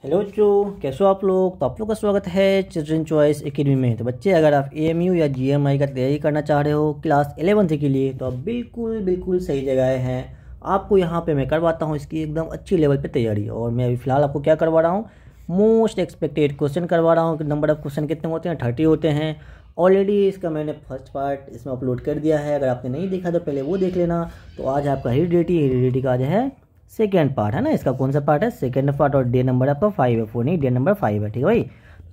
Hello बच्चों, कैसे हो आप लोग। तो आप लोग का स्वागत है चिल्ड्रन चॉइस एकेडमी में। तो बच्चे, अगर आप एएमयू या जीएमआई का तैयारी करना चाह रहे हो क्लास 11th के लिए, तो आप बिल्कुल बिल्कुल सही जगह हैं। आपको यहाँ पे मैं करवाता हूँ इसकी एकदम अच्छी लेवल पे तैयारी। और मैं अभी फ़िलहाल आपको क्या करवा रहा हूँ, मोस्ट एक्सपेक्टेड क्वेश्चन करवा रहा हूँ। नंबर ऑफ़ क्वेश्चन कितने होते हैं, 30 होते हैं। ऑलरेडी इसका मैंने फर्स्ट पार्ट इसमें अपलोड कर दिया है। अगर आपने नहीं देखा तो पहले वो देख लेना। तो आज आपका हेरिडिटी का आज है सेकेंड पार्ट, है ना। इसका कौन सा पार्ट है, सेकेंड पार्ट। और डे नंबर आपका 5 है, 4 नहीं, डे नंबर 5 है। ठीक है भाई,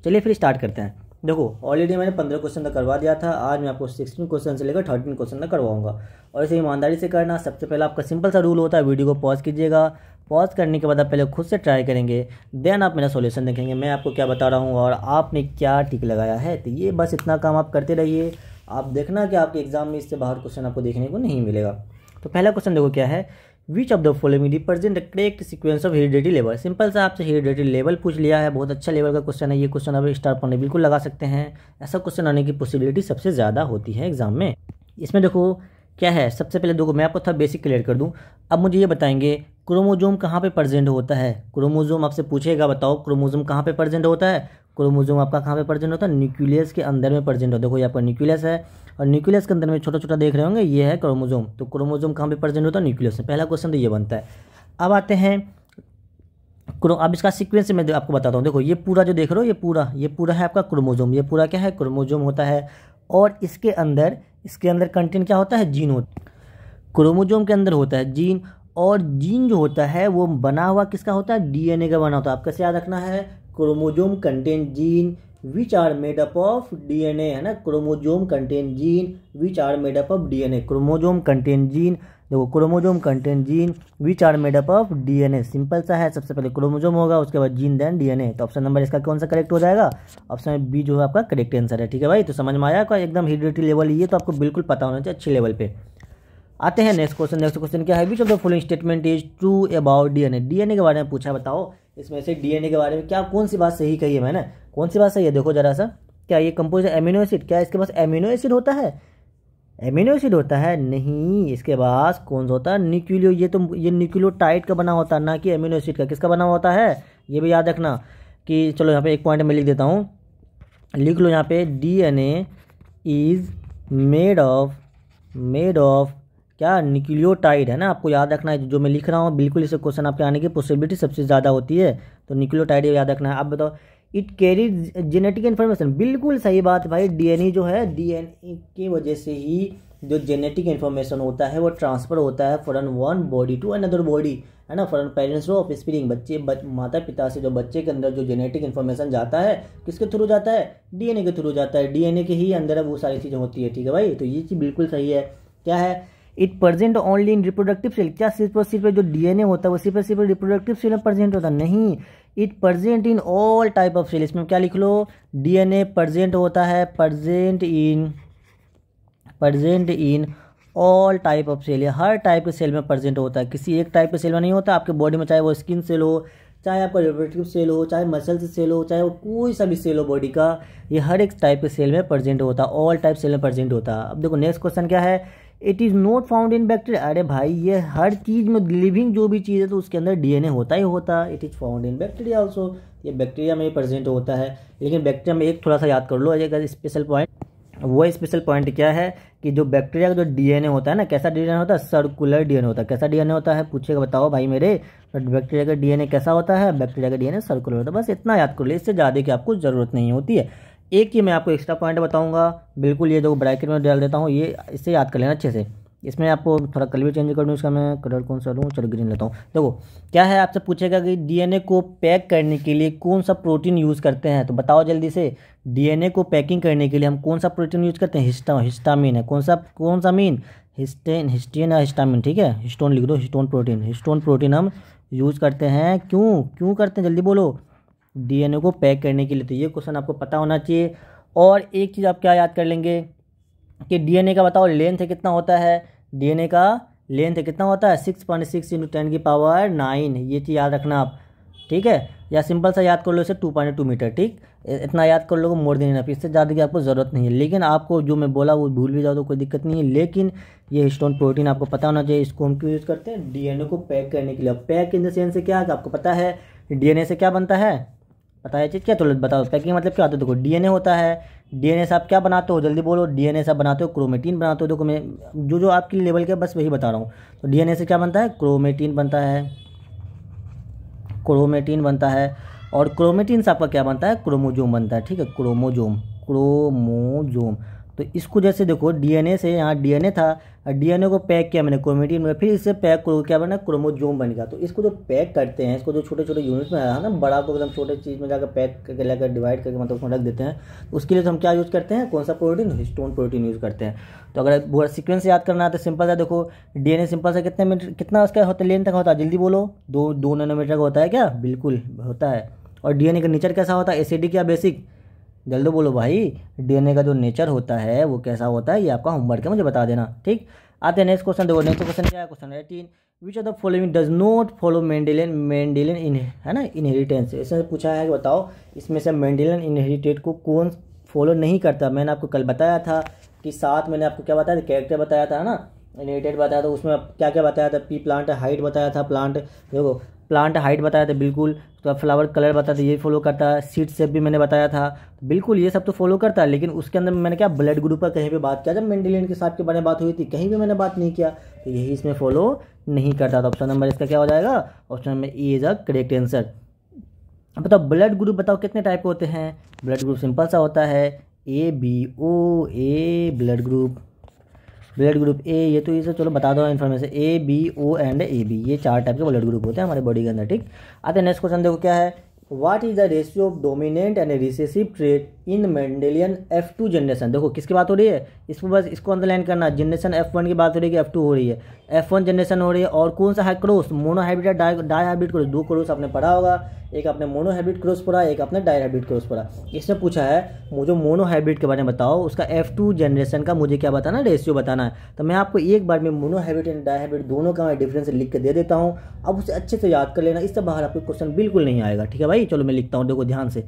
चलिए फिर स्टार्ट करते हैं। देखो, ऑलरेडी मैंने 15 क्वेश्चन तक करवा दिया था। आज मैं आपको 16 क्वेश्चन से लेकर 13 क्वेश्चन तक करवाऊंगा। और इसे ईमानदारी से करना। सबसे पहले आपका सिंपल सा रूल होता है, वीडियो को पॉज कीजिएगा। पॉज करने के बाद आप पहले खुद से ट्राई करेंगे, देन आप मेरा सॉल्यूशन देखेंगे मैं आपको क्या बता रहा हूँ और आपने क्या टिक लगाया है। तो ये बस इतना काम आप करते रहिए। आप देखना कि आपके एग्जाम में इससे बाहर क्वेश्चन आपको देखने को नहीं मिलेगा। तो पहला क्वेश्चन देखो क्या है, विच of the following represent the correct sequence of heredity level. Simple सा आपसे हेरिडिटी लेवल पूछ लिया है, बहुत अच्छा लेवल का क्वेश्चन है। ये क्वेश्चन आप स्टार पॉइंट बिल्कुल लगा सकते हैं। ऐसा क्वेश्चन आने की पॉसिबिलिटी सबसे ज़्यादा होती है एग्जाम में। इसमें देखो क्या है, सबसे पहले देखो मैं आपको थोड़ा बेसिक क्लियर कर दूं। अब मुझे ये बताएंगे क्रोमोजोम कहाँ पे प्रेजेंट होता है। क्रोमोजोम आपसे पूछेगा, बताओ क्रोमोजोम कहाँ पे प्रेजेंट होता है। क्रोमोजोम आपका कहाँ पे प्रेजेंट होता है, न्यूक्लियस के अंदर में प्रेजेंट होता है। देखो ये आपका न्यूक्लियस है और न्यूक्लियस के अंदर में छोटा छोटा देख रहे होंगे, ये है क्रोमोजोम। तो क्रोमोजोम कहाँ पे प्रेजेंट होता है, न्यूक्लियस में। पहला क्वेश्चन तो ये बनता है। अब आते हैं अब इसका सीक्वेंस से मैं आपको बताता हूँ। देखो ये पूरा जो देख रहे हो, ये पूरा है आपका क्रोमोजोम। ये पूरा क्या है, क्रोमोजोम होता है। और इसके अंदर कंटेंट क्या होता है, जीन होता है। क्रोमोजोम के अंदर होता है जीन। और जीन जो होता है वो बना हुआ किसका होता है, डीएनए का बना होता है। आप कैसे याद रखना है, chromosome contain gene which are made up of DNA, है ना। Chromosome contain gene which are made up of DNA. Chromosome contain gene, देखो chromosome contain gene which are made up of DNA. Simple सा है, सबसे पहले chromosome होगा, उसके बाद जीन, देन डीएनए। तो ऑप्शन नंबर इसका कौन सा करेक्ट हो जाएगा, ऑप्शन बी जो है आपका करेक्ट आंसर है। ठीक है भाई, तो समझ में आया का एकदम हेरिडिटी लेवल, ये तो आपको बिल्कुल पता होना चाहिए अच्छे लेवल पे। आते हैं नेक्स्ट क्वेश्चन। नेक्स्ट क्वेश्चन क्या है, विच of the following statement is true about DNA. DNA के बारे में पूछा, बताओ इसमें से डीएनए के बारे में क्या कौन सी बात सही कही है मैंने, कौन सी बात सही है। देखो जरा सा, क्या ये कंपोज है एमिनो एसिड, क्या इसके पास एमिनो एसिड होता है, एमिनो एसिड होता है नहीं। इसके पास कौन सा होता है, न्यूक्लियो। ये न्यूक्लियोटाइड का बना होता है, ना कि एमिनो एसिड का। किसका बना होता है, ये भी याद रखना। कि चलो यहाँ पे एक पॉइंट में लिख देता हूँ, लिख लो यहाँ पे, डीएनए इज मेड ऑफ क्या, न्यूक्लियोटाइड, है ना। आपको याद रखना है जो मैं लिख रहा हूँ, बिल्कुल इसे क्वेश्चन आपके आने की पॉसिबिलिटी सबसे ज़्यादा होती है। तो न्यूक्लियोटाइड याद रखना है। अब बताओ, इट कैरी जेनेटिक इन्फॉर्मेशन। बिल्कुल सही बात भाई, डीएनए जो है, डीएनए की वजह से ही जो जेनेटिक इन्फॉर्मेशन होता है वो ट्रांसफर होता है from one body to another body, है ना। फ्रॉम पेरेंट्स ऑफ स्प्रिंग, माता पिता से जो बच्चे के अंदर जो जेनेटिक इन्फॉर्मेशन जाता है, किसके थ्रू जाता है, डीएनए के थ्रू जाता है। डीएनए के ही अंदर वो सारी चीज़ें होती है। ठीक है भाई, तो ये चीज़ बिल्कुल सही है। क्या है, it present only in reproductive cell. क्या सिर्फ और सिर्फ जो डीएनए होता है वो सिर्फ और सिर्फ रिप्रोडक्टिव सेल में प्रेजेंट होता है, नहीं। It present in all type of cell. इसमें क्या लिख लो, डीएनए प्रेजेंट होता है, present in all type of cell. हर टाइप के सेल में प्रेजेंट होता है, किसी एक टाइप के सेल में नहीं होता। आपके बॉडी में चाहे वो स्किन सेल हो, चाहे आपका रिप्रोडक्टिव सेल हो, चाहे मसल सेल हो, चाहे वो कोई सा भी सेल हो बॉडी का, ये हर एक टाइप के सेल में प्रेजेंट होता है, ऑल टाइप सेल में प्रेजेंट होता है। अब देखो नेक्स्ट क्वेश्चन क्या है, it is not found in bacteria. अरे भाई, ये हर चीज़ में, लिविंग जो भी चीज़ है तो उसके अंदर डीएनए होता ही होता है। It is found in bacteria also, ये बैक्टीरिया में ही प्रेजेंट होता है। लेकिन बैक्टीरिया में एक थोड़ा सा याद कर लो अगर स्पेशल पॉइंट, वो स्पेशल पॉइंट क्या है कि जो बैक्टीरिया का जो डीएनए होता है ना, कैसा डीएनए होता है, सर्कुलर डीएनए होता है। कैसा डीएनए होता है, पूछेगा बताओ भाई मेरे, बैक्टीरिया का डीएनए कैसा होता है, बैक्टीरिया का डीएनए सर्कुलर होता है। बस इतना याद कर लो, इससे ज़्यादा की आपको ज़रूरत नहीं होती है। एक ही मैं आपको एक्स्ट्रा पॉइंट बताऊंगा, बिल्कुल ये जो ब्रैकेट में डाल देता हूँ, ये इससे याद कर लेना अच्छे से। इसमें आपको थोड़ा कलर भी चेंज कर दूँ, इसका मैं कलर कौन सा लूँ, चलो ग्रीन लेता हूँ। देखो क्या है, आपसे पूछेगा कि डीएनए को पैक करने के लिए कौन सा प्रोटीन यूज़ करते हैं। तो बताओ जल्दी से, डीएनए को पैकिंग करने के लिए हम कौन सा प्रोटीन यूज़ करते हैं, हिस्टामिन है। कौन सा मीन, हिस्टीन या हिस्टामिन, ठीक है, हिस्टोन लिख दो, हिस्टोन प्रोटीन हम यूज़ करते हैं। क्यों करते हैं, जल्दी बोलो, डीएनए को पैक करने के लिए। तो ये क्वेश्चन आपको पता होना चाहिए। और एक चीज़ आप क्या याद कर लेंगे कि डीएनए का बताओ लेंथ कितना होता है, डीएनए का लेंथ कितना होता है, 6.6 × 10⁹ ये चीज़ याद रखना आप, ठीक है। या सिंपल सा याद कर लो इसे, 2.2 मीटर, ठीक। इतना याद कर लो, मोर देन इनफ, इससे ज़्यादा की आपको ज़रूरत नहीं है। लेकिन आपको जो मैं बोला वो भूल भी जाओ तो कोई दिक्कत नहीं है। लेकिन ये हिस्टोन प्रोटीन आपको पता होना चाहिए। इसको हम क्यों यूज़ करते हैं, डीएनए को पैक करने के लिए। पैक इन द सेंस से क्या है, आपको पता है डीएनए से क्या बनता है, पता है चीज़ क्या, तो बताओ पैकिंग मतलब क्या होता है। देखो डीएनए होता है, डीएनए से आप क्या बनाते हो, जल्दी बोलो। डीएनए से आप बनाते हो क्रोमेटिन बनाते हो। देखो मैं जो जो आपके लेवल के बस वही बता रहा हूँ। तो डीएनए से क्या बनता है, क्रोमेटिन बनता है, क्रोमेटिन बनता है। और क्रोमेटिन से आपका क्या बनता है, क्रोमोजोम बनता है। ठीक है, क्रोमोजोम, क्रोमोजोम। तो इसको जैसे देखो डीएनए से, यहाँ डीएनए था, डीएनए को पैक किया मैंने क्रोमेटिन में, फिर इससे पैक क्या बना, क्रोमोजोम बन गया। तो इसको जो पैक करते हैं, इसको जो छोटे छोटे यूनिट में है ना, बड़ा को एकदम छोटे चीज़ में जाकर पैक करके लाकर डिवाइड करके मतलब उसमें रख देते हैं। उसके लिए तो हम क्या यूज़ करते हैं, कौन सा प्रोटीन, हिस्टोन प्रोटीन यूज़ करते हैं। तो अगर पूरा सीक्वेंस याद करना है तो सिंपल सा देखो, डीएनए सिंपल सा कितने मीटर, कितना उसका होता है, लेंथ तक होता है, जल्दी बोलो। 2 नैनोमीटर का होता है क्या, बिल्कुल होता है। और डीएनए का नेचर कैसा होता है, एसिडिक या बेसिक, जल्दी बोलो भाई। डीएनए का जो नेचर होता है वो कैसा होता है, ये आपका होमवर्क है, मुझे बता देना। ठीक, आते हैं नेक्स्ट क्वेश्चन। देखो नेक्स्ट क्वेश्चन क्या है, question 18, which of the following does not follow Mendelian in, है ना, इनहेरिटेंस। इसमें पूछा है कि बताओ इसमें से मेंडेलियन इनहेरिटेड को कौन फॉलो नहीं करता। मैंने आपको कल बताया था कि साथ मैंने आपको क्या बताया था, कैरेक्टर बताया था ना, इनहेरिटेड बताया था। उसमें क्या क्या बताया था, पी प्लांट हाइट बताया था, प्लांट देखो प्लांट हाइट बताया था बिल्कुल। तो फ्लावर कलर बताया था, ये फॉलो करता है। सीड शेप भी मैंने बताया था, बिल्कुल ये सब तो फॉलो करता है। लेकिन उसके अंदर मैंने क्या, ब्लड ग्रुप पर कहीं पे बात किया, जब मेंडेलियन के साथ के बारे में बात हुई थी, कहीं भी मैंने बात नहीं किया। तो यही इसमें फॉलो नहीं करता। तो ऑप्शन नंबर इसका क्या हो जाएगा, option number A is a correct answer. अब बताओ ब्लड ग्रुप बताओ कितने टाइप के होते हैं। ब्लड ग्रुप सिंपल सा होता है, A B O, A blood group, blood group A, ये तो ये सब चलो बता दो information, A B O and A B, ये 4 टाइप के ब्लड ग्रुप होते हैं हमारे बॉडी के अंदर। ठीक, आते हैं नेक्स्ट क्वेश्चन। देखो क्या है, what is the ratio of dominant and recessive trait in Mendelian F2 generation. देखो किसकी बात हो रही है, इसको बस इसको अंडरलाइन करना, जनरेशन F1 की बात हो रही है कि F2 हो रही है। F1 जनरेशन हो रही है, और कौन सा है, cross, monohybrid, dihybrid cross. 2 cross आपने पढ़ा होगा, एक आपने मोनो हाइब्रिड क्रॉस पढ़ा, एक आपने डाई हाइब्रिड क्रॉस पढ़ा। इसमें पूछा है मुझे मोनो हाइब्रिड के बारे में बताओ, उसका F2 जनरेशन का मुझे क्या बताना, रेशियो बताना है। तो मैं आपको एक बार में monohybrid and dihybrid दोनों का मैं डिफरेंस लिख के दे देता हूँ। अब उसे अच्छे से याद कर लेना, इससे बाहर आपको क्वेश्चन बिल्कुल नहीं आएगा। ठीक है भाई, चलो मैं लिखता हूँ, देखो ध्यान से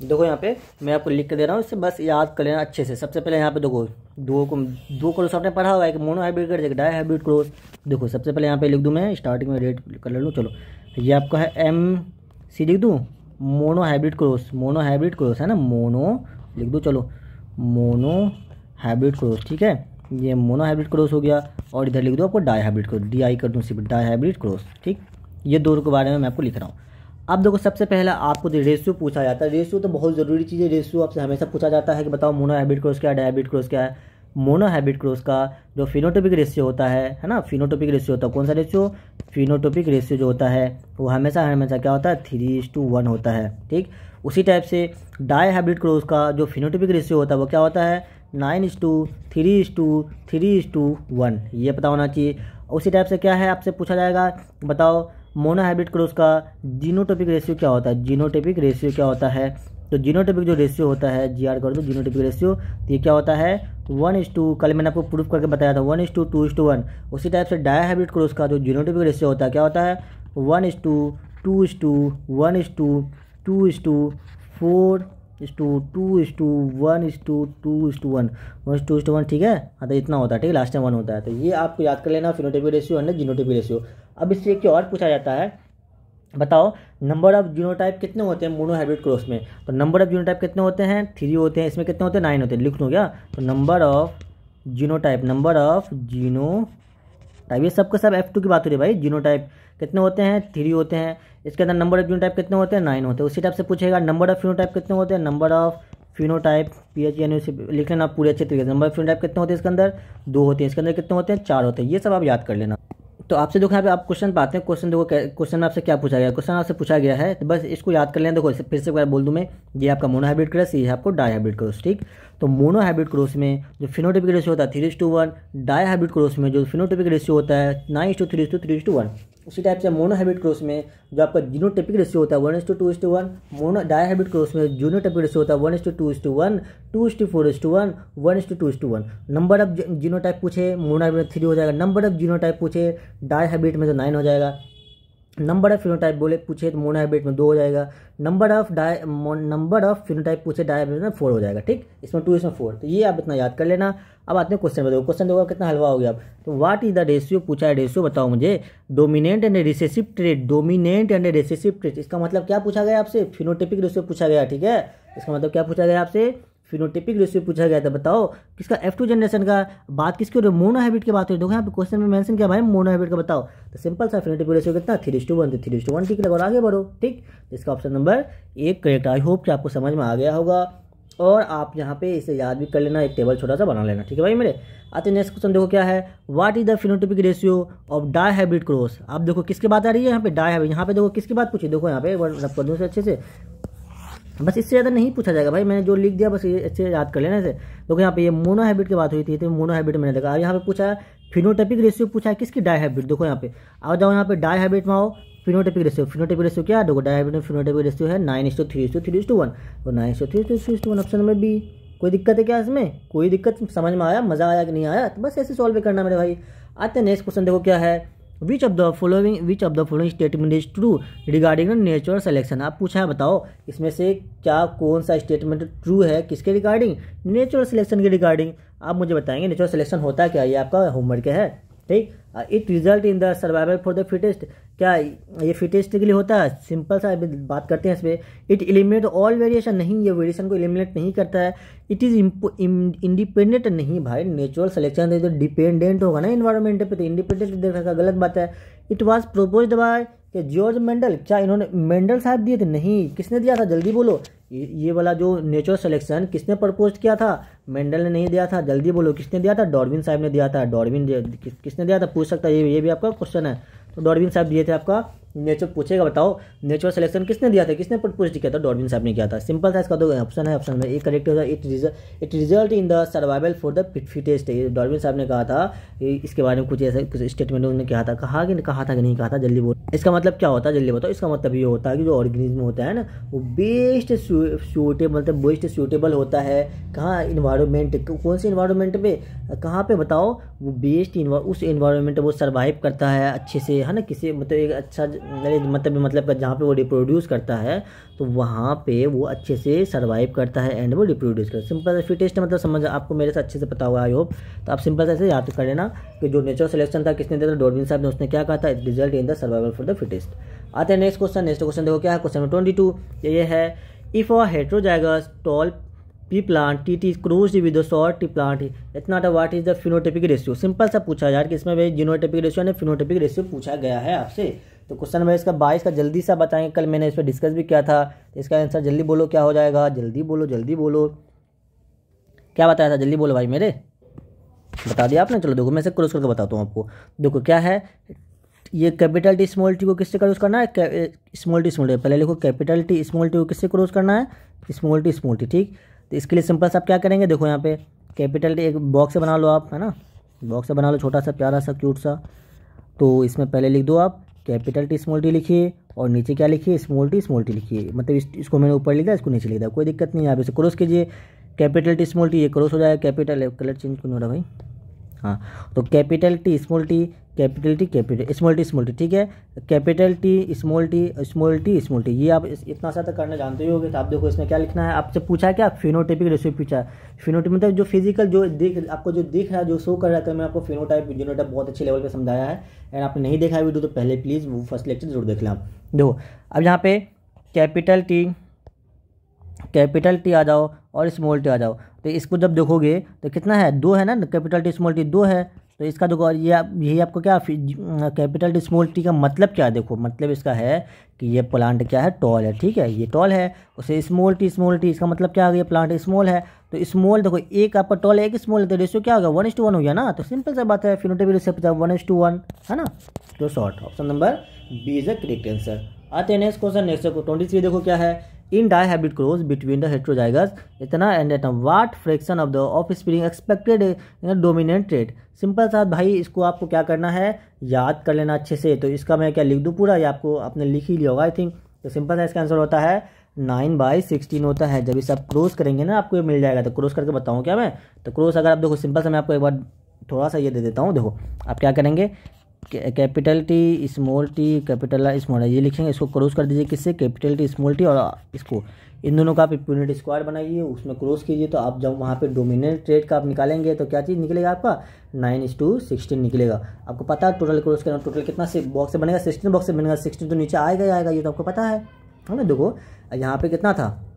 देखो, यहाँ पे मैं आपको लिख के दे रहा हूँ, इससे बस याद कर लेना अच्छे से। सबसे पहले यहाँ पे देखो, दो क्रॉस आपने पढ़ा हुआ है, एक मोनो हाइब्रिड कर, एक डाई हाइब्रिड क्रॉस। देखो सबसे पहले यहाँ पे लिख दूँ, मैं स्टार्टिंग में रेड कलर लूँ, चलो ये आपका है MC लिख दूँ, mono hybrid cross, monohybrid cross है ना, मोनो लिख दूँ, चलो मोनो हाइब्रिड क्रॉस। ठीक है, ये मोनो हाइब्रिड क्रॉस हो गया। और इधर लिख दो आपको डाई हाइब्रिड क्रॉस, DI कर दूँ सिर्फ, डाई हाइब्रिड क्रॉस। ठीक, ये दोनों के बारे में मैं आपको लिख रहा हूँ। अब देखो सबसे पहला आपको रेशियो पूछा जाता है। रेशियो तो बहुत ज़रूरी चीज़ है, रेशियो आपसे हमेशा पूछा जाता है कि बताओ मोनो हाइब्रिड क्रॉस क्या है, डाई हाइब्रिड क्रॉस क्या है। मोनो हाइब्रिड क्रॉस का जो फिनोटोपिक रेशियो होता है ना, फिनोटोपिक रेशियो होता है, कौन सा रेशियो, फिनोटोपिक रेशियो जो होता है वो हमेशा हमेशा क्या होता है, 3:1 होता है। ठीक, उसी टाइप से डाई हाइब्रिड क्रॉस का जो फिनोटोपिक रेशियो होता है वो क्या होता है, 9:3:1, ये पता होना चाहिए। उसी टाइप से क्या है आपसे पूछा जाएगा, बताओ मोनो हाइब्रिड क्रॉस का जीनोटोपिक रेशियो क्या होता है, जीनोटोपिक रेशियो क्या होता है। तो जीनोटोपिक जो रेशियो होता है, GR कर दो, जीनोटोपिक रेशियो, तो ये क्या होता है 1:2, कल मैंने आपको प्रूफ करके बताया था 1:2:1। उसी टाइप से डाई हाइब्रिड क्रॉस का जो जीनोटोपिक रेशियो होता है क्या होता है 1:2:2:1:4:2:1:2:1, ठीक है। हाँ तो इतना होता है, ठीक है, लास्ट टाइम 1 होता है। तो ये आपको याद कर लेना, phenotypic ratio and genotypic ratio. अब इससे एक और पूछा जाता है, बताओ नंबर ऑफ जीनोटाइप कितने होते हैं मोनो हाइब्रिड क्रॉस में। तो नंबर ऑफ जीनोटाइप कितने होते हैं, 3 होते हैं। इसमें कितने होते हैं, 9 होते हैं, लिख लो क्या। तो नंबर ऑफ जीनोटाइप, ये सबका सब F2 की बात हो रही है भाई। जीनोटाइप कितने होते हैं, 3 होते हैं। इसके अंदर नंबर ऑफ जीनोटाइप कितने होते हैं, 9 होते हैं। उसी टाइप से पूछेगा नंबर ऑफ फिनोटाइप कितने होते हैं, नंबर ऑफ फिनोटाइप PHN लिख लेना पूरे अच्छे तरीके से। नंबर ऑफ फिनोटाइप कितने होते हैं, इसके अंदर 2 होते हैं। इसके अंदर कितने होते हैं, 4 होते हैं। ये सब आप याद कर लेना। तो आपसे देखो यहाँ पे आप क्वेश्चन पाते हैं, क्वेश्चन देखो, क्वेश्चन में आपसे क्या पूछा गया, क्वेश्चन आपसे पूछा गया है, तो बस इसको याद कर लेना। देखो फिर से एक बार बोल दूँ मैं, ये आपका मोनो हाइब्रिड क्रॉस, ये है आपको डाई हाइब्रिड क्रॉस, ठीक। तो मोनो हाइब्रिड क्रॉस में जो फिनोटाइपिक रेशियो होता है 3:1, डाई हाइब्रिड क्रॉस में जो फिनोटाइपिक रेशियो होता है 9:3:3:1। उसी टाइप से मोनो हाइब्रिड क्रॉस में जो आपका जीनोटाइपिक रेशियो होता है 1:2:1। मोनो डाई हाइब्रिड क्रॉस में जीनोटाइपिक रेशियो होता है 1:2:1, 2:4:1, 1:2:1। नंबर ऑफ जीनोटाइप पूछे मोनो हाइब्रिड में 3 हो जाएगा। नंबर ऑफ जीनोटाइप पूछे डाई हाइब्रिड में तो 9 हो जाएगा। नंबर ऑफ फिनोटाइप बोले पूछे तो मोनोहाइब्रिड में 2 हो जाएगा। नंबर ऑफ फिनोटाइप पूछे डायहाइब्रिड में 4 हो जाएगा। ठीक, इसमें 2 इसमें 4, तो ये आप इतना याद कर लेना। अब आते हैं क्वेश्चन में, देखो क्वेश्चन देखो कितना हलवा हो गया। अब तो व्हाट इज द रेशियो पूछा है, रेशियो बताओ मुझे dominant and recessive trait. Dominant and recessive trait, इसका मतलब क्या पूछा गया आपसे, फिनोटाइपिक रेशियो पूछा गया। ठीक है, इसका मतलब क्या पूछा गया आपसे, फिनोटाइपिक रेशियो पूछा गया था। बताओ किसका, F2 जनरेशन का। बात किसकी हो रही है, मोनोहाइब्रिड की बात हो रही है। देखो यहाँ पे क्वेश्चन में मेंशन किया भाई मोनोहाइब्रिड का बताओ, तो सिंपल सा फिनोटाइपिक रेशियो कितना 3:1, तो 3:1 ठीक लगा और आगे बढ़ो। ठीक, इसका option number 1 correct. I hope कि आपको समझ में आ गया होगा और आप यहाँ पे इसे याद भी कर लेना, एक टेबल छोटा सा बना लेना। ठीक है भाई मेरे। आते नेक्स्ट क्वेश्चन देखो क्या है, what is the phenotypic ratio of dihybrid cross. आप देखो किसकी बात आ रही है यहाँ पे, डायहाइब्रिड। यहाँ पे देखो किसकी बात पूछी, देखो यहाँ पे रब कर दूँ से अच्छे से, बस इससे ज़्यादा नहीं पूछा जाएगा भाई, मैंने जो लिख दिया बस ये अच्छे याद कर लेना इसे। देखो यहाँ पे ये मोनोहाइब्रिड की बात हुई थी, तो मोनोहाइब्रिड मैंने देखा। यहाँ पे पूछा है फिनोटाइपिक रेशियो, पूछा है किसकी, डायहाइब्रिड। देखो यहाँ पे आओ जाओ, यहाँ पे डायहाइब्रिड में आओ, फिनोटाइपिक रेशियो। फिनोटाइपिक रेशियो क्या है, देखो डायहाइब्रिड में फिनोटाइपिक रेशियो है 9:3:3:1, तो 9:3:3:1 ऑप्शन नंबर बी। कोई दिक्कत है क्या इसमें, कोई दिक्कत, समझ में आया, मजा आया कि नहीं आया, तो बस ऐसे सॉल्व करना मेरे भाई। आते हैं नेक्स्ट क्वेश्चन देखो क्या है, विच of the following statement is true regarding natural selection. आप पूछा है बताओ इसमें से क्या कौन सा स्टेटमेंट ट्रू है, किसके रिगार्डिंग, नेचुरल सिलेक्शन के रिगार्डिंग। आप मुझे बताएंगे नेचुरल सिलेक्शन होता क्या, ये आपका होमवर्क है। ठीक, it result in the survival for the fittest, क्या ये फिटेस्ट के लिए होता है, सिंपल सा बात करते हैं इस पर। इट एलिमिनेट ऑल वेरिएशन, नहीं ये वेरिएशन को एलिमिनेट नहीं करता है। इट इज इंडिपेंडेंट, नहीं भाई नेचुरल सिलेक्शन तो डिपेंडेंट होगा ना इन्वायरमेंट पे, तो इंडिपेंडेंट देखा गलत बात है। It was proposed by George Mendel, क्या इन्होंने मेंडल साहब दिए थे, नहीं किसने दिया था, जल्दी बोलो। ये वाला जो नेचुरल सिलेक्शन किसने प्रपोज किया था, मेंडल ने नहीं दिया था, जल्दी बोलो किसने दिया था, डार्विन साहब ने दिया था। डार्विन किसने दिया था, पूछ सकता है, ये भी आपका क्वेश्चन है। तो डार्विन साहब दिए थे आपका, नेचर पूछेगा बताओ नेचुरल सिलेक्शन किसने दिया था, किसने प्रपोज किया था, डार्विन साहब ने किया था। सिंपल था, इसका तो ऑप्शन है, ऑप्शन में एक करेक्ट हो जाए। It result in the survival for the fittest, Darwin साहब ने कहा था, इसके बारे में कुछ ऐसा कुछ स्टेटमेंट उन्होंने कहा था, कहा कि नहीं कहा था, जल्दी बोलो। इसका मतलब क्या होता है, जल्दी बताओ। इसका मतलब ये होता है कि जो ऑर्गेनिज्म होता है ना वो बेस्ट सूटेबल होता है कहाँ, इन्वायरमेंट, कौन से इन्वायरमेंट पे, कहाँ पे बताओ, वो बेस्ट उस इन्वायरमेंट वो सर्वाइव करता है अच्छे से, है ना, किसी मतलब एक अच्छा मतलब जहाँ पे वो रिप्रोड्यूस करता है तो वहाँ पे वो अच्छे से सर्वाइव करता है एंड वो रिप्रोड्यूस करता है। सिंपल फिटेस्ट मतलब समझ आपको मेरे से अच्छे से पता हुआ आई होप, तो आप सिंपल से ऐसे याद कर लेना कि जो नेचुरल सिलेक्शन था किसने दिया था, डार्विन साहब ने, उसने क्या कहा था, it result in the survival for the fittest. आते हैं नेक्स्ट क्वेश्चन देखो क्या है, क्वेश्चन नंबर 22 ये है, if a heterozygous tall pea plant T is crossed with the short T plant इतना what is the phenotypic ratio. Simple सा पूछा यार कि इसमें भाई जीनोटाइपिक रेशियो ने फिनोटाइपिक रेशियो पूछा गया है आपसे। तो क्वेश्चन नंबर इसका 22 का जल्दी सा बताएंगे, कल मैंने इस पर डिस्कस भी किया था। इसका आंसर जल्दी बोलो क्या हो जाएगा, जल्दी बोलो क्या बताया था, जल्दी बोलो भाई मेरे, बता दिया आपने। चलो देखो मैं इसे क्रॉस करके बताता हूँ आपको। देखो क्या है, ये कैपिटल टी स्मॉल टी को किससे क्रॉस करना है, स्मॉल टी पहले लिखो, कैपिटल टी स्मॉल टी को किससे क्रॉस करना है, स्मॉल टी। ठीक, तो इसके लिए सिंपल सा आप क्या करेंगे, देखो यहाँ पे कैपिटल टी एक बॉक्स से बना लो आप, है ना, बॉक्स से बना लो छोटा सा प्यारा सा क्यूट सा। तो इसमें पहले लिख दो आप कैपिटल टी स्मॉल टी लिखिए और नीचे क्या लिखिए, स्मॉल टी लिखिए। मतलब इसको मैंने ऊपर लिखा, इसको नीचे लिख दिया, कोई दिक्कत नहीं है। आप इसे क्रॉस कीजिए, कैपिटल टी स्मॉल टी ये क्रॉस हो जाएगा, कैपिटल कलर चेंज क्यों हो रहा भाई, हाँ। तो capital T small T small T, ठीक है, कैपिटल टी स्मॉल टी ये आप इतना सा तक करना जानते ही होगे। तो आप देखो इसमें क्या लिखना है, आपसे पूछा है क्या, फिनोटाइपिक रेशियो पूछा है। फिनोटाइप मतलब जो फिजिकल जो आपको जो दिख रहा है, जो शो कर रहा है, तो मैं आपको फिनोटाइप जीनोटाइप बहुत अच्छे लेवल पे समझाया है। एंड आपने नहीं देखा है वीडियो तो पहले प्लीज़ वो फर्स्ट लेक्चर जरूर देख लें आप। देखो अब यहाँ पे कैपिटल टी आ जाओ और स्मॉल टी आ जाओ, तो इसको जब देखोगे तो कितना है, 2 है ना, कैपिटल टी स्मॉल टी 2 है। तो इसका देखो यही आपको क्या, कैपिटल टी स्मॉल टी का मतलब क्या है, देखो मतलब इसका है कि ये प्लांट क्या है, टॉल है। ठीक है, ये टॉल है, उसे स्मॉल टी इसका मतलब क्या आ गया, प्लांट स्मॉल है। तो स्मॉल देखो एक आपका टॉल है, एक स्मॉल है, तो रेशियो क्या होगा, 1:1 हो गया ना। तो सिंपल सा बात है, फिनोटाइपिक रेशियो 1:1 है ना। तो short option number B is the correct answer. आते हैं नेक्स्ट क्वेश्चन, नेक्स्ट 23 देखो क्या है, in dihybrid cross between the heterozygous इतना and atom what fraction of the offspring expected in dominant trait. Simple सा भाई, इसको आपको क्या करना है, याद कर लेना अच्छे से। तो इसका मैं क्या लिख दूँ पूरा, या आपको आपने लिख ही लिया होगा आई थिंक। तो सिंपल सा इसका आंसर होता है 9/16 होता है। जब इसे आप क्रॉस करेंगे ना आपको ये मिल जाएगा। तो क्रॉस करके बताऊँ क्या मैं, तो क्रॉस अगर आप देखो सिंपल सा मैं आपको एक बार थोड़ा सा ये दे देता हूँ। देखो आप क्या करेंगे, capital T small T capital I small I, ये लिखेंगे, इसको क्रॉस कर दीजिए किससे, कैपिटल टी स्मॉल टी, और इसको इन दोनों का आप यूनिट स्क्वायर बनाइए, उसमें क्रॉस कीजिए, तो आप जब वहाँ पे डोमिनेंट रेट का आप निकालेंगे तो क्या चीज़ निकलेगा आपका 9:16 निकलेगा। आपको पता है टोटल क्रॉस करना, टोटल कितना से बॉक्स से बनेगा, 16 बॉक्स से बनेगा, 16 तो नीचे आएगा ही आएगा, ये तो आपको पता है ना। देखो यहाँ पे कितना था,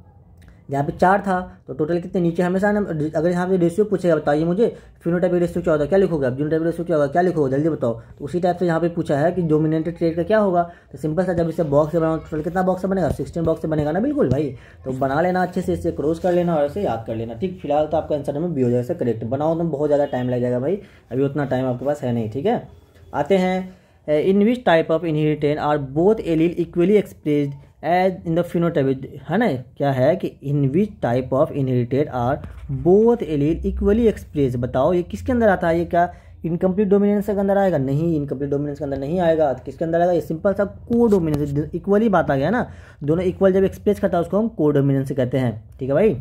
यहाँ पे 4 था, तो टोटल कितने नीचे हमेशा ना, अगर यहाँ पे रेशियो पूछेगा बताइए मुझे फिनोटाइपिक रेशियो क्या होता है, क्या लिखोगे आप, जीनोटाइपिक रेशियो क्या होगा, क्या लिखोगे जल्दी बताओ। तो उसी टाइप से यहाँ पे पूछा है कि डोमिनेंट ट्रेड का क्या होगा, तो सिंपल सा जब इसे बॉक्स से बनाओ टोटल कितना बॉक्स से बनेगा, 16 बॉक्स से बनेगा ना, बिल्कुल भाई। तो बना लेना अच्छे से, इसे क्रॉस कर लेना और इसे याद कर लेना, ठीक। फिलहाल तो आपका आंसर में बी हो जाएगा करेक्ट, बनाओ तो बहुत ज़्यादा टाइम लग जाएगा भाई, अभी उतना टाइम आपके पास है नहीं, ठीक है। आते हैं in which type of inheritance are both allele equally expressed as in the phenotype, है ना। क्या है कि in which type of inherited are both allele equally express, बताओ ये किसके अंदर आता है, ये क्या इनकम्प्लीट डोमिनेंस के अंदर आएगा, नहीं इनकम्प्लीट डोमिनेंस के अंदर नहीं आएगा, तो किसके अंदर आएगा, ये सिंपल सा को डोमिनेंस, इक्वली बात आ गया ना, दोनों इक्वल जब एक्सप्रेस करता है उसको हम को डोमिनेंस कहते हैं, ठीक है भाई।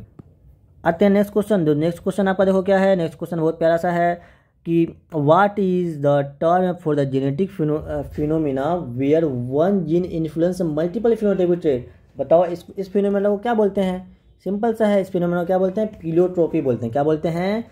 आते हैं नेक्स्ट क्वेश्चन, नेक्स्ट क्वेश्चन आपका देखो क्या है, नेक्स्ट क्वेश्चन बहुत प्यारा सा है कि what is the term for the genetic phenomena where one gene influence multiple phenotypic trait, बताओ इस फिनोमिना को क्या बोलते हैं, सिंपल सा है, इस फिनोमिना को क्या बोलते हैं, पीलियोट्रोपी बोलते हैं, क्या बोलते हैं,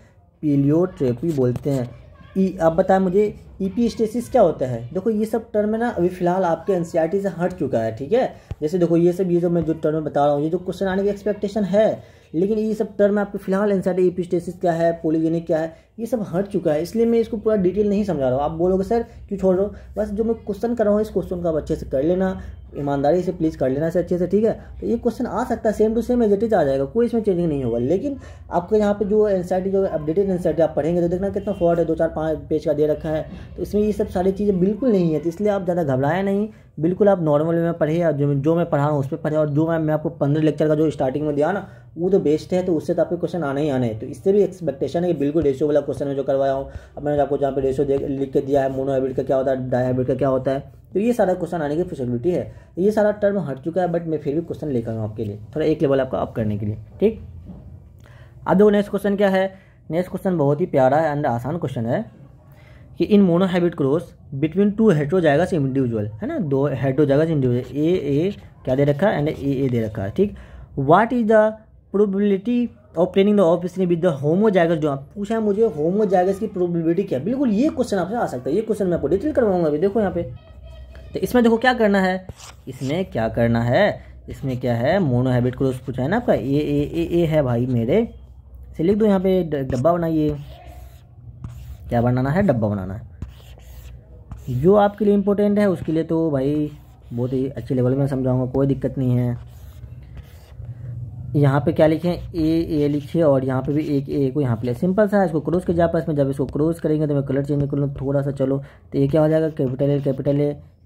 पीलियोट्रोपी बोलते हैं। आप बताएं मुझे इपीस्टेसिस क्या होता है, देखो ये सब टर्म है ना अभी फिलहाल आपके एनसीईआरटी से हट चुका है, ठीक है। जैसे देखो ये सब, ये जो मैं जो टर्म बता रहा हूँ, ये जो क्वेश्चन आने की एक्सपेक्टेशन है, लेकिन ये सब टर्म आपके फिलहाल एनसीईआरटी इपीस्टेसिस क्या है, पॉलीजेनिक क्या है, ये सब हट चुका है, इसलिए मैं इसको पूरा डिटेल नहीं समझा रहा हूँ। आप बोलोगे सर क्यों छोड़ रहे हो, बस जो मैं क्वेश्चन कर रहा हूँ इस क्वेश्चन को आप अच्छे से कर लेना, ईमानदारी से प्लीज़ कर लेना से अच्छे से, ठीक है। तो ये क्वेश्चन आ सकता है, same to same as it is आ जाएगा, कोई इसमें चेंजिंग नहीं होगा, लेकिन आपको यहाँ पे जो एनसीईआरटी जो अपडेटेड एनसीईआरटी आप पढ़ेंगे तो देखना कितना फॉर्ट है, 2-4-5 पेज का दे रखा है, तो इसमें ये सब सारी चीज़ें बिल्कुल नहीं है, तो इसलिए आप ज़्यादा घबराया नहीं, बिल्कुल आप नॉर्मल में पढ़िए, और जो मैं पढ़ा हूँ उस पर पढ़े, और जो मैं आपको 15 लेक्चर का जो स्टार्टिंग में दिया ना वो तो बेस्ट है, तो उससे तो आपके क्वेश्चन आने ही आने हैं, तो इससे भी एक्सपेक्टेशन है कि बिल्कुल रेशियो वाला क्वेश्चन में जो करवाया हूँ, अब मैंने आपको जहाँ पे रेशियो लिख के दिया है, मोनो हाइब्रिड का क्या होता है, डाई हाइब्रिड का क्या होता है, तो ये सारा क्वेश्चन आने की पॉसिबिलिटी है, तो ये सारा टर्म हट चुका है, बट मैं फिर भी क्वेश्चन लेकर आऊँ आपके लिए, थोड़ा एक लेवल आपका अप करने के लिए, ठीक। अब देखो नेक्स्ट क्वेश्चन क्या है, नेक्स्ट क्वेश्चन बहुत ही प्यारा है एंड आसान क्वेश्चन है कि in monohybrid cross between 2 heterozygous individual, है ना, 2 हेटेरोजाइगस इंडिविजुअल, ए क्या दे रखा है एंड ए दे रखा है, ठीक। What is the probability of training the offspring with the homozygous, जो आप पूछा है मुझे होमोजाइगस की प्रोबेबिलिटी क्या है, बिल्कुल ये क्वेश्चन आपसे आ सकता है, ये क्वेश्चन मैं आपको डिटेल करवाऊंगा अभी, देखो यहाँ पे। तो इसमें देखो क्या करना है, इसमें क्या करना है, इसमें क्या है, मोनो हाइब्रिड क्रॉस पूछा है ना आपका, ए है भाई मेरे, इसे लिख दो यहाँ पे, डब्बा बनाइए, क्या बनाना है, डब्बा बनाना है, जो आपके लिए इम्पोर्टेंट है उसके लिए तो भाई बहुत ही अच्छे लेवल में समझाऊंगा, कोई दिक्कत नहीं है। यहाँ पे क्या लिखे, ए लिखिए, और यहाँ पे भी एक ए को यहाँ पे, सिंपल सा है, इसको क्रॉस के जाए में, जब इसको क्रॉस करेंगे तो मैं कलर चेंज कर लूँ थोड़ा सा, चलो, तो ये क्या हो जाएगा,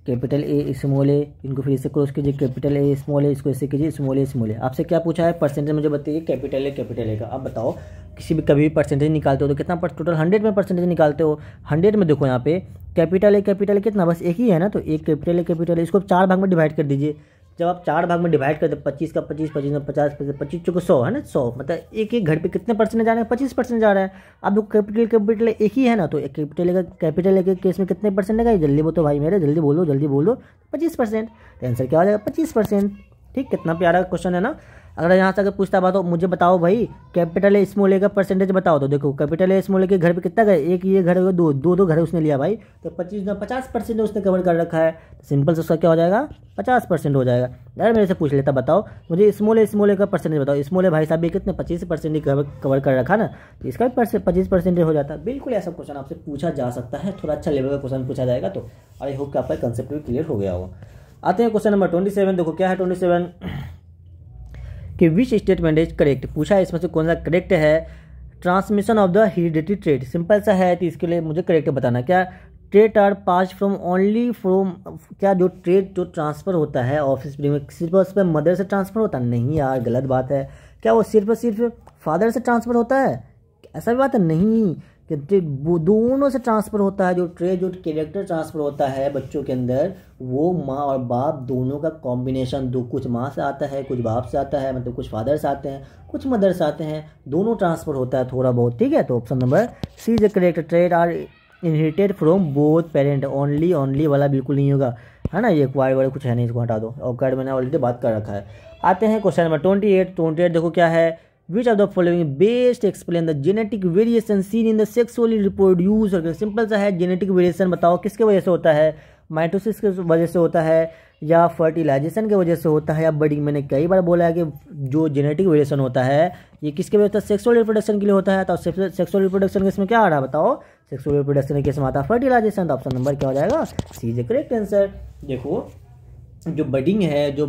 कैपिटल ए स्मॉल ए, इनको फिर इससे क्रॉस कीजिए, कैपिटल ए स्मॉल ए, इसको ऐसे कीजिए स्मॉल ए। आपसे क्या पूछा है, परसेंटेज मुझे बताइए, कैपिटल ए का। अब बताओ किसी भी कभी भी परसेंटेज निकालते हो तो कितना टोटल 100 में परसेंटेज निकालते हो, 100 में देखो यहाँ पे कैपिटल ए कितना, बस एक ही है ना, तो एक कैपिटल ए, इसको 4 भाग में डिवाइड कर दीजिए, जब आप 4 भाग में डिवाइड करते 25 का 25, 25 में 50, 25 चौको 100 है ना, 100 मतलब एक घर पे कितने परसेंट जा रहे हैं, 25% जा रहा है। अब कैपिटल एक ही है ना, तो कैपिटल के केस में कितने परसेंट लगा, जल्दी बोलो भाई मेरे, जल्दी बोलो 25%, तो आंसर क्या हो जाएगा 25%, ठीक। कितना प्यारा क्वेश्चन है ना। अगर यहाँ से अगर पूछता बात हो मुझे बताओ भाई कैपिटल ए स्मॉल ए का परसेंटेज बताओ, तो देखो कैपिटल ए स्मॉल ए के घर पे कितना गए, एक ये घर दो घर उसने लिया भाई, तो 50% उसने कवर कर रखा है, सिंपल से उसका क्या हो जाएगा 50% हो जाएगा। यार मेरे से पूछ लेता बताओ मुझे स्मॉल ए का परसेंटेज बताओ, स्मॉल ए भाई साहब ये कितने 25% ही कवर कर रखा ना, तो इसका 25% हो जाता है। बिल्कुल ऐसा क्वेश्चन आपसे पूछा जा सकता है, थोड़ा अच्छा लेवल का क्वेश्चन पूछा जाएगा, तो आई होप कि आपका कंसेप्ट भी क्लियर हो गया होगा। आते हैं क्वेश्चन नंबर 27, देखो क्या है 27 कि विच स्टेटमेंट इज करेक्ट, पूछा है इसमें से कौन सा करेक्ट है। Transmission of the heredity trait, simple सा है, तो इसके लिए मुझे करेक्ट बताना, क्या trait are pass from only from, क्या जो ट्रेट जो ट्रांसफर होता है ऑफिस में सिर्फ उस पर मदर से ट्रांसफर होता है, नहीं यार गलत बात है, क्या वो सिर्फ फादर से ट्रांसफर होता है, ऐसा भी बात है नहीं, कि दोनों से ट्रांसफ़र होता है, जो कैरेक्टर ट्रांसफ़र होता है बच्चों के अंदर, वो माँ और बाप दोनों का कॉम्बिनेशन, कुछ माँ से आता है, कुछ बाप से आता है, मतलब कुछ फादर से आते हैं, कुछ मदर से आते हैं, दोनों ट्रांसफ़र होता है थोड़ा बहुत, ठीक है। तो option number C is correct, trait are inherited from both parent, only वाला बिल्कुल नहीं होगा, है ना। ये एक्वायर्ड वाला कुछ है नहीं, इसको हटा दो, एक्वायर्ड मैंने ऑलरेडी बात कर रखा है। आते हैं क्वेश्चन नंबर 28 देखो क्या है। विच of the following best explain the genetic variation seen in the sexually reproduce organ. Simple सा है, जेनेटिक वेरिएशन बताओ किसके वजह से होता है, माइटोसिस की वजह से होता है, या फर्टिलाइजेशन की वजह से होता है, या बड़ी, मैंने कई बार बोला है कि जो जेनेटिक वेरिएशन होता है ये किसके वजह से, सेक्सुअल रिप्रोडक्शन के लिए होता है। तो सेक्सुअल रिप्रोडक्शन के इसमें क्या आ रहा है बताओ, सेक्सुअल रिप्रोडक्शन के केस में आता है फर्टिलाइजेशन। तो ऑप्शन नंबर क्या हो जाएगा, सी इज करेक्ट आंसर। देखो जो बडिंग है, जो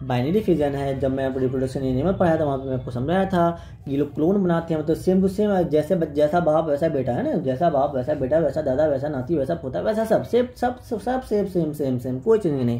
बाइनरी फिजन है, जब मैं रिप्रोडक्शन एरिया में पढ़ाया था वहाँ पे मैं आपको समझाया था ये लोग क्लोन बनाते हैं, मतलब सेम टू सेम, जैसा बाप वैसा बेटा है ना, जैसा बाप वैसा बेटा, वैसा दादा वैसा नाती वैसा पोता वैसा सब सेम कोई चेंज नहीं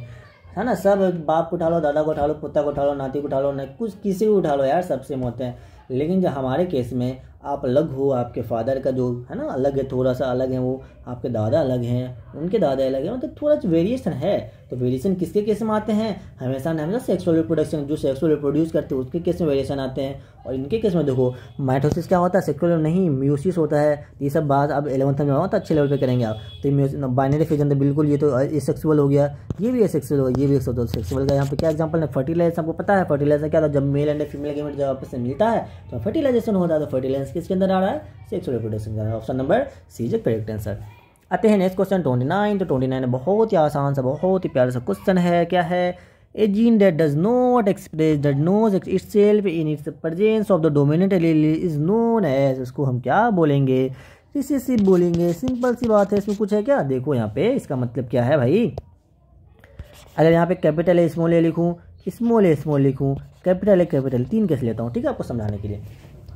है ना। सब बाप को उठा लो, दादा को उठा लो, पोता को उठा लो, नाती को उठा लो, कुछ किसी को उठा लो यार, सब सेम होते हैं। लेकिन जो हमारे केस में आप अलग हो, आपके फादर का जो है ना अलग है, थोड़ा सा अलग है, वो आपके दादा अलग हैं, उनके दादा अलग हैं, मतलब थोड़ा वेरिएशन है। तो वेरिएशन किसके केस में आते हैं, हमेशा सेक्सुअल रिप्रोडक्शन, जो सेक्सुअल रिप्रोड्यूस करते हैं उसके केस में वेरिएशन आते हैं। और इनके केस में देखो माइटोसिस क्या होता है, सेक्सुअल नहीं, म्यूसिस होता है। ये सब बात अब 11th में होता है, अच्छे लेवल पे करेंगे आप। तो बाइनरी फिजन तो बिल्कुल, ये तो एसेक्सुअल हो गया, ये भी एसेक्सुअल हो गया, ये भी सेक्सुअल का। यहाँ पे क्या एग्जांपल है, फर्टिलाइजेशन। आपको पता है फर्टिलाइजेशन क्या था, जब मेल एंड फीमेल गेमेट जब आपस में मिलता है तो फर्टिलाइजेशन होता है। तो फर्टिलाइजेशन किसके अंदर आ रहा है, सेक्सुअल रिप्रोडक्शन का। Option number C is correct answer. आते हैं नेक्स्ट क्वेश्चन 29। तो 29 बहुत ही आसान सा, बहुत ही प्यारा सा क्वेश्चन है। क्या है, a gene that does not express that knows itself in its presence of the dominant allele is known as, उसको हम क्या बोलेंगे, रिसेसिव बोलेंगे। सिंपल सी बात है, इसमें कुछ है क्या, देखो यहाँ पे इसका मतलब क्या है भाई। अगर यहाँ पे कैपिटल ए स्मॉल ए लिखूँ, स्मॉल ए स्मॉल लिखूँ, कैपिटल ए कैपिटल, तीन कैसे लेता हूँ, ठीक है, आपको समझाने के लिए।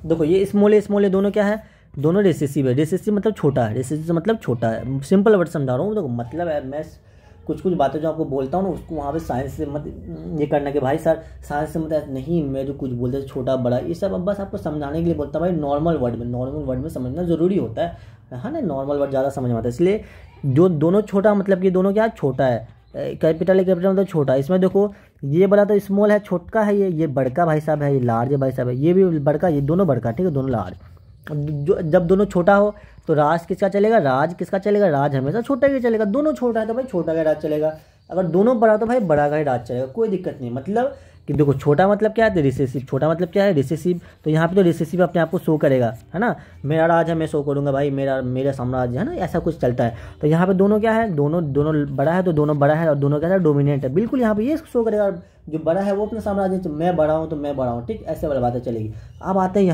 देखो ये स्मॉल ए दोनों क्या है, दोनों रिसेसिव है। रिसेसिव मतलब छोटा है, रिसेसिव मतलब छोटा है। सिंपल वर्ड समझा रहा हूँ, देखो मतलब है, मैं कुछ बातें जो आपको बोलता हूँ ना उसको वहाँ पे साइंस से मत ये करना कि भाई सर साइंस से मतलब नहीं, मैं जो कुछ बोलते हैं छोटा बड़ा ये सब, अब बस आपको समझाने के लिए बोलता हूँ भाई। नॉर्मल वर्ड में समझना ज़रूरी होता है ना, नॉर्मल वर्ड ज़्यादा समझ में आता है। इसलिए जो दोनों छोटा मतलब कि दोनों क्या छोटा है, कैपिटल मतलब छोटा। इसमें देखो ये बड़ा तो स्मॉल है, छोटा है, ये बड़का भाई साहब है, ये लार्ज है भाई साहब है, ये भी बड़का, ये दोनों बड़का, ठीक है, दोनों लार्ज। जब दोनों छोटा हो तो राज किसका चलेगा, राज किसका चलेगा, राज हमेशा छोटा ही चलेगा। दोनों छोटा है तो भाई छोटा का राज चलेगा, अगर दोनों बड़ा तो भाई बड़ा का ही राज चलेगा, कोई दिक्कत नहीं। मतलब कि देखो छोटा मतलब क्या है, रिसेसिव। छोटा मतलब क्या है, रिसेसिव। तो यहाँ पे तो रिसेसिव अपने आप को शो करेगा, है ना, मेरा राज है मैं शो करूँगा भाई, मेरा साम्राज्य है ना, ऐसा कुछ चलता है। तो यहाँ पे दोनों क्या है, दोनों बड़ा है, तो दोनों बड़ा है और दोनों क्या है, डोमिनेंट है। बिल्कुल यहाँ पे ये शो करेगा, जो बड़ा है वो अपना साम्राज्य, तो मैं बड़ा हूँ तो मैं बड़ा हूँ, ठीक, ऐसे वाली बातें चलेगी। अब आते हैं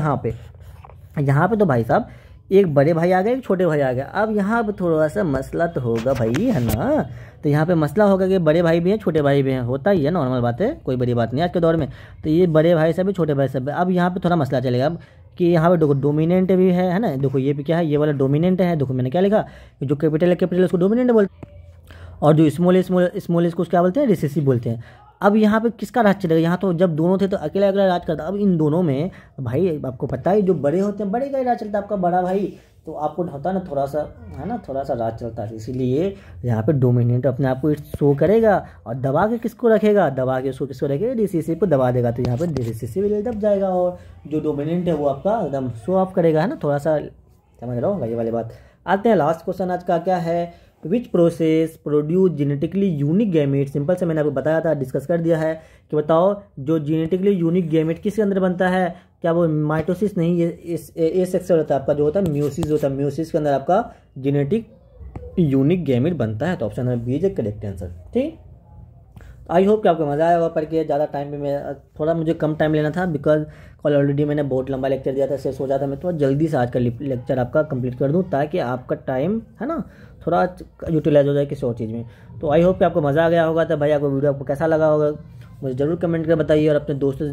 यहाँ पे तो भाई साहब एक बड़े भाई आ गए, एक छोटे भाई आ गए। अब यहाँ पे थोड़ा सा मसला तो होगा भाई, है ना। तो यहाँ पे मसला होगा कि बड़े भाई भी हैं छोटे भाई भी हैं, होता ही है, नॉर्मल बात है, कोई बड़ी बात नहीं आज के दौर में। तो ये बड़े भाई सब भी छोटे भाई सब। अब यहाँ पे थोड़ा मसला चलेगा अब कि यहाँ पे देखो डोमिनेंट भी है ना। देखो ये भी क्या है, ये वाला डोमिनेंट है। देखो मैंने क्या लिखा, जो कैपिटल उसको डोमिनेंट बोलते हैं, और जो स्मॉल इसको क्या बोलते हैं, रिसेसिव बोलते हैं। अब यहाँ पे किसका राज चलेगा, यहाँ तो जब दोनों थे तो अकेला राज करता। अब इन दोनों में भाई आपको पता है जो बड़े होते हैं बड़े का ही राज चलता है, आपका बड़ा भाई, तो आपको होता है ना थोड़ा सा, है ना, थोड़ा सा राज चलता है। इसीलिए यहाँ पे डोमिनेंट अपने आप को शो करेगा और दबा के किसको रखेगा, दबा के उसको किसको रखेगा, रिसेसिव को दबा देगा। तो यहाँ पे रिसेसिव दब जाएगा और जो डोमिनेंट है वो आपका एकदम शो ऑफ करेगा, है ना, थोड़ा सा समझ रहा हूँ ये वाली बात। आते हैं लास्ट क्वेश्चन आज का, क्या है, which process produce genetically unique gamete. Simple से मैंने आपको बताया था, डिस्कस कर दिया है कि बताओ जो जेनेटिकली यूनिक गैमेट किसके अंदर बनता है, क्या वो माइटोसिस नहीं, ये एसेक्सुअल होता है आपका, जो होता है म्यूसिस होता है, म्यूसिस के अंदर आपका जेनेटिक यूनिक गैमेट बनता है। तो option number B is correct answer, ठीक। आई होप कि आपको मज़ा आया होगा पढ़ के। ज़्यादा टाइम भी मैं थोड़ा मुझे कम टाइम लेना था, बिकॉज कल ऑलरेडी मैंने बहुत लंबा लेक्चर दिया था, इससे सोचा था मैं थोड़ा जल्दी से आज का लेक्चर आपका कंप्लीट कर दूं, ताकि आपका टाइम है ना थोड़ा यूटिलाइज हो जाए किसी और चीज़ में। तो आई होप कि आपको मज़ा आ गया होगा। तो भाई आपको वीडियो आपको कैसा लगा होगा मुझे ज़रूर कमेंट कर बताइए, और अपने दोस्तों से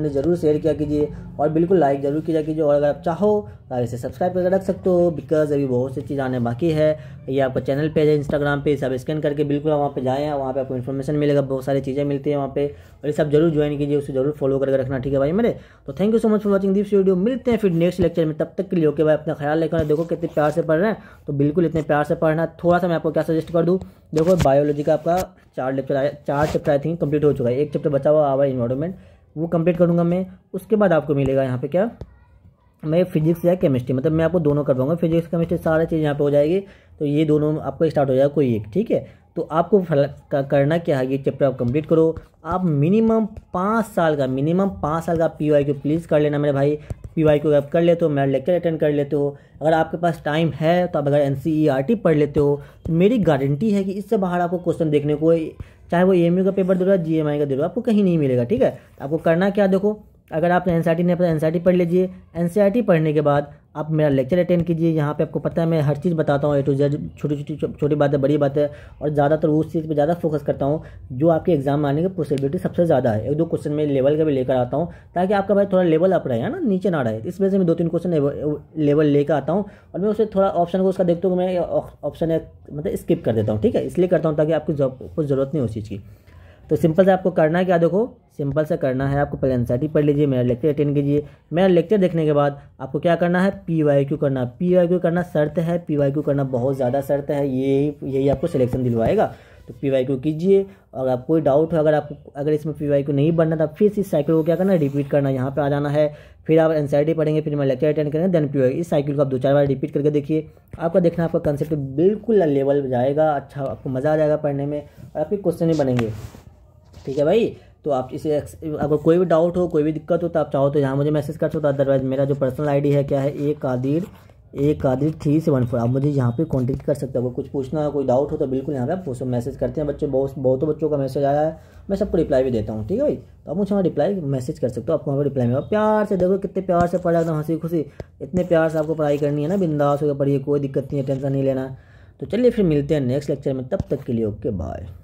ज़रूर शेयर किया कीजिए, और बिल्कुल लाइक ज़रूर किया कीजिए। और अगर आप चाहो तो इसे सब्सक्राइब करके रख सकते हो, बिकॉज अभी बहुत सी चीज़ आने बाकी है। ये आपका चैनल पेज है इंस्टाग्राम पे, सब स्कैन करके बिल्कुल वहाँ पे जाएँ, वहाँ पे आपको इन्फॉर्मेशन मिलेगा, बहुत सारी चीज़ें मिलती है वहाँ पे, और ये सब जरूर ज्वाइन कीजिए, उसे जरूर फॉलो करके रखना, ठीक है भाई मेरे। तो thank you so much for watching this video. मिलते हैं फिर नेक्स्ट लेक्चर में, तब तक के लिए ओके भाई, अपना ख्याल रखना। देखो कितने प्यार से पढ़ रहे हैं, तो बिल्कुल इतने प्यार से पढ़ना। थोड़ा सा मैं आपको क्या सजेस्ट कर दूँ, देखो बायोलॉजी का आपका 4 चैप्टर आई थिंक कंप्लीट हो चुका है, एक चैप्टर बचा हुआ आवर इन्वायरमेंट, वो कंप्लीट करूँगा मैं। उसके बाद आपको मिलेगा यहाँ पे क्या, मैं फिजिक्स या केमिस्ट्री, मतलब मैं आपको दोनों कर पाऊंगा, फिजिक्स केमिस्ट्री सारी चीज़ यहाँ पे हो जाएगी। तो ये दोनों आपको स्टार्ट हो जाएगा कोई एक, ठीक है। तो आपको करना क्या है, ये चैप्टर आप कंप्लीट करो। आप मिनिमम 5 साल का PYQ प्लीज़ कर लेना मेरे भाई। PYQ आप कर लेते हो, मेरा लेक्चर अटेंड कर लेते हो, अगर आपके पास टाइम है तो आप अगर NCERT पढ़ लेते हो तो मेरी गारंटी है कि इससे बाहर आपको क्वेश्चन देखने को, चाहे वो AMU का पेपर दे रहा है, GMI का दे रहा है, आपको कहीं नहीं मिलेगा, ठीक है। आपको करना क्या, देखो अगर आपने NCERT नहीं पता NCERT पढ़ लीजिए। NCERT पढ़ने के बाद आप मेरा लेक्चर अटेंड कीजिए। यहाँ पे आपको पता है मैं हर चीज़ बताता हूँ, A to Z, छोटी बातें बड़ी बातें, और ज़्यादातर उस चीज़ पे ज़्यादा फोकस करता हूँ जो आपके एग्जाम में आने की पॉसिबिलिटी सबसे ज़्यादा है। 1-2 क्वेश्चन में लेवल का भी लेकर आता हूँ ताकि आपका भाई थोड़ा लेवल अप रहे, है ना, नीचे ना रहे। इस वजह से मैं 2-3 क्वेश्चन लेवल लेकर आता हूँ, और मैं उसे थोड़ा ऑप्शन को उसका देखता हूँ, मैं ऑप्शन मतलब स्किप कर देता हूँ, ठीक है। इसलिए करता हूँ ताकि आपको कुछ ज़रूरत नहीं उस चीज़ की। तो सिंपल से आपको करना है क्या, देखो सिंपल से करना है, आपको पहले NCERT पढ़ लीजिए, मेरा लेक्चर अटेंड कीजिए। मेरा लेक्चर देखने के बाद आपको क्या करना है, PYQ करना। PYQ करना शर्त है, PYQ करना बहुत ज़्यादा शर्त है, यही आपको सिलेक्शन दिलवाएगा। तो PYQ कीजिए, और आप कोई डाउट हो अगर इसमें PYQ नहीं बनना था, फिर इस साइकिल को क्या करना है, रिपीट करना, यहाँ पे आ जाना है। फिर आप NCERT पढ़ेंगे, फिर मैं लेक्चर अटेंड करेंगे, देन PYQ। इस साइकिल को आप 2-4 बार रिपीट करके देखिए, आपका देखना आपका कंसेप्ट बिल्कुल लेवल जाएगा, अच्छा आपको मज़ा आ जाएगा पढ़ने में, और आपके क्वेश्चन ही बनेंगे, ठीक है भाई। तो आप इसे अगर कोई भी डाउट हो, कोई भी दिक्कत हो, तो आप चाहो तो यहाँ मुझे मैसेज कर सकते हो। अदरवाइज मेरा जो पर्सनल ID है क्या है, A Kadir 374, आप मुझे यहाँ पे कांटेक्ट कर सकते हो। अगर कुछ पूछना हो, कोई डाउट हो, तो बिल्कुल यहाँ पे आप मैसेज करते हैं। बहुतों बच्चों का मैसेज आया है, मैं सबको रिप्लाई भी देता हूँ, ठीक है भाई। तो आप मुझे वहाँ रिप्लाई मैसेज कर सकते हो, आपको वहाँ पर रिप्लाई में प्यार से, देखो कितने प्यार से पढ़ा, एकदम हंसी खुशी, इतने प्यार से आपको पढ़ाई करनी है ना, बिंदास होकर पढ़िए, कोई दिक्कत नहीं है, टेंशन नहीं लेना। तो चलिए फिर मिलते हैं नेक्स्ट लेक्चर में, तब तक के लिए ओके बाय।